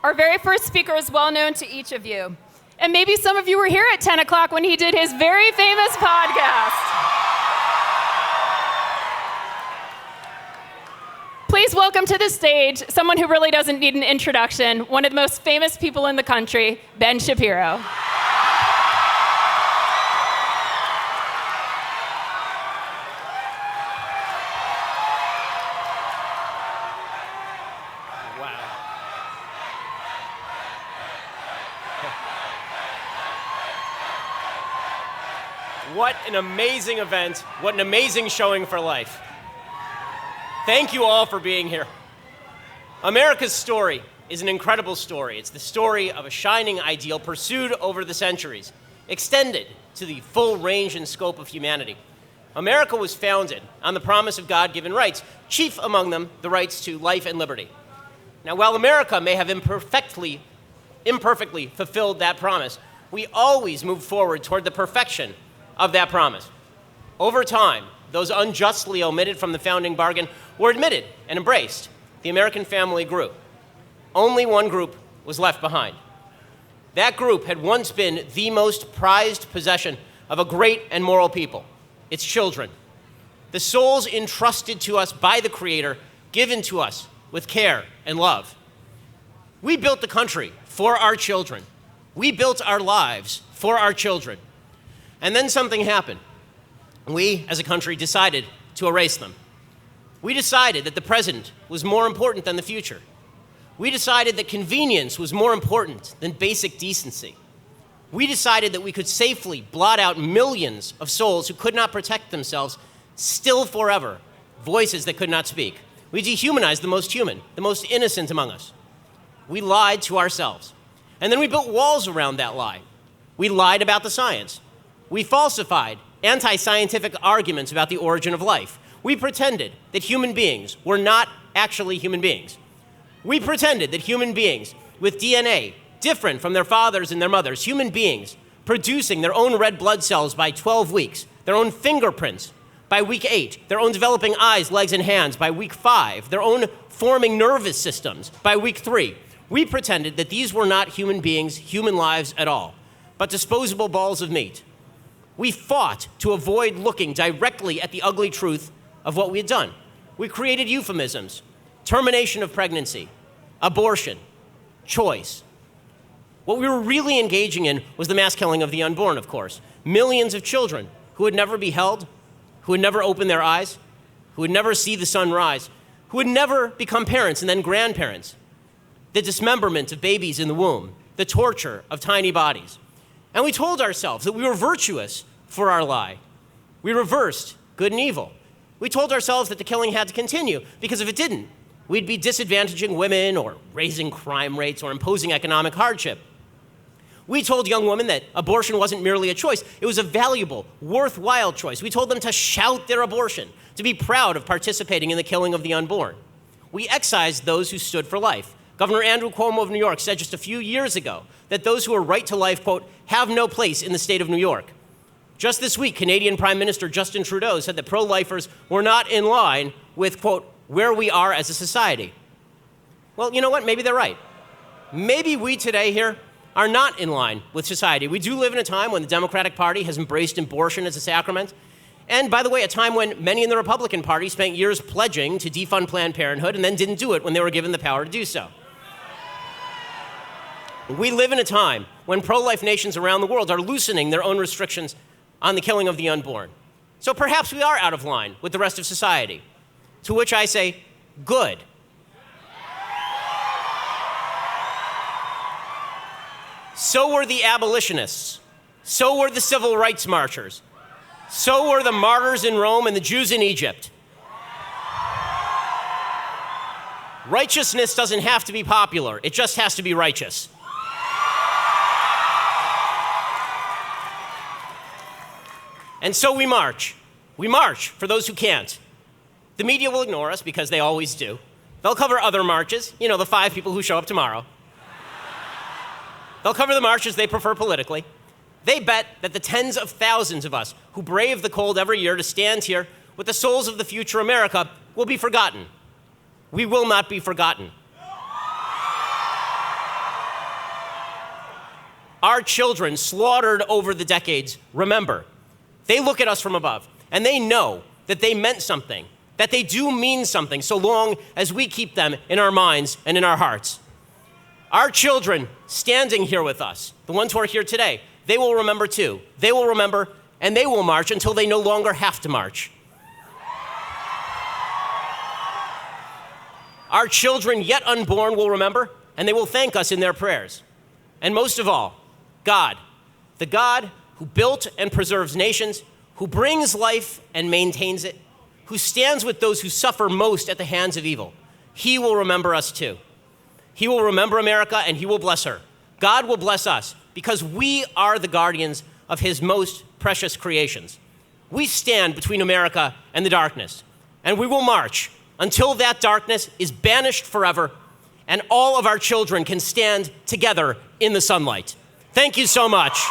Our very first speaker is well known to each of you. And maybe some of you were here at 10 o'clock when he did his very famous podcast. Please welcome to the stage someone who really doesn't need an introduction, one of the most famous people in the country, Ben Shapiro. What an amazing event. What an amazing showing for life. Thank you all for being here. America's story is an incredible story. It's the story of a shining ideal pursued over the centuries, extended to the full range and scope of humanity. America was founded on the promise of God-given rights, chief among them the rights to life and liberty. Now, while America may have imperfectly fulfilled that promise, we always move forward toward the perfection of that promise. Over time, those unjustly omitted from the founding bargain were admitted and embraced. The American family grew. Only one group was left behind. That group had once been the most prized possession of a great and moral people, its children. The souls entrusted to us by the Creator, given to us with care and love. We built the country for our children. We built our lives for our children. And then something happened. We, as a country, decided to erase them. We decided that the present was more important than the future. We decided that convenience was more important than basic decency. We decided that we could safely blot out millions of souls who could not protect themselves, still forever, voices that could not speak. We dehumanized the most human, the most innocent among us. We lied to ourselves. And then we built walls around that lie. We lied about the science. We falsified anti-scientific arguments about the origin of life. We pretended that human beings were not actually human beings. We pretended that human beings with DNA different from their fathers and their mothers, human beings producing their own red blood cells by 12 weeks, their own fingerprints by week 8, their own developing eyes, legs, and hands by week 5, their own forming nervous systems by week 3. We pretended that these were not human beings, human lives at all, but disposable balls of meat. We fought to avoid looking directly at the ugly truth of what we had done. We created euphemisms: termination of pregnancy, abortion, choice. What we were really engaging in was the mass killing of the unborn, of course. Millions of children who would never be held, who would never open their eyes, who would never see the sun rise, who would never become parents and then grandparents. The dismemberment of babies in the womb, the torture of tiny bodies. And we told ourselves that we were virtuous for our lie. We reversed good and evil. We told ourselves that the killing had to continue, because if it didn't, we'd be disadvantaging women or raising crime rates or imposing economic hardship. We told young women that abortion wasn't merely a choice, it was a valuable, worthwhile choice. We told them to shout their abortion, to be proud of participating in the killing of the unborn. We excised those who stood for life. Governor Andrew Cuomo of New York said just a few years ago that those who are right to life, quote, have no place in the state of New York. Just this week, Canadian Prime Minister Justin Trudeau said that pro-lifers were not in line with, quote, where we are as a society. Well, you know what? Maybe they're right. Maybe we today here are not in line with society. We do live in a time when the Democratic Party has embraced abortion as a sacrament. And by the way, a time when many in the Republican Party spent years pledging to defund Planned Parenthood and then didn't do it when they were given the power to do so. We live in a time when pro-life nations around the world are loosening their own restrictions on the killing of the unborn. So perhaps we are out of line with the rest of society. To which I say, good. So were the abolitionists. So were the civil rights marchers. So were the martyrs in Rome and the Jews in Egypt. Righteousness doesn't have to be popular. It just has to be righteous. And so we march. We march for those who can't. The media will ignore us because they always do. They'll cover other marches, you know, the 5 people who show up tomorrow. They'll cover the marches they prefer politically. They bet that the tens of thousands of us who brave the cold every year to stand here with the souls of the future America will be forgotten. We will not be forgotten. our children slaughtered over the decades remember. They look at us from above, and they know that they meant something, that they do mean something, so long as we keep them in our minds and in our hearts. Our children standing here with us, the ones who are here today, they will remember too. They will remember, and they will march until they no longer have to march. Our children yet unborn will remember, and they will thank us in their prayers. And most of all, God, the God who built and preserves nations, who brings life and maintains it, who stands with those who suffer most at the hands of evil, he will remember us too. He will remember America, and he will bless her. God will bless us because we are the guardians of his most precious creations. We stand between America and the darkness, and we will march until that darkness is banished forever and all of our children can stand together in the sunlight. Thank you so much.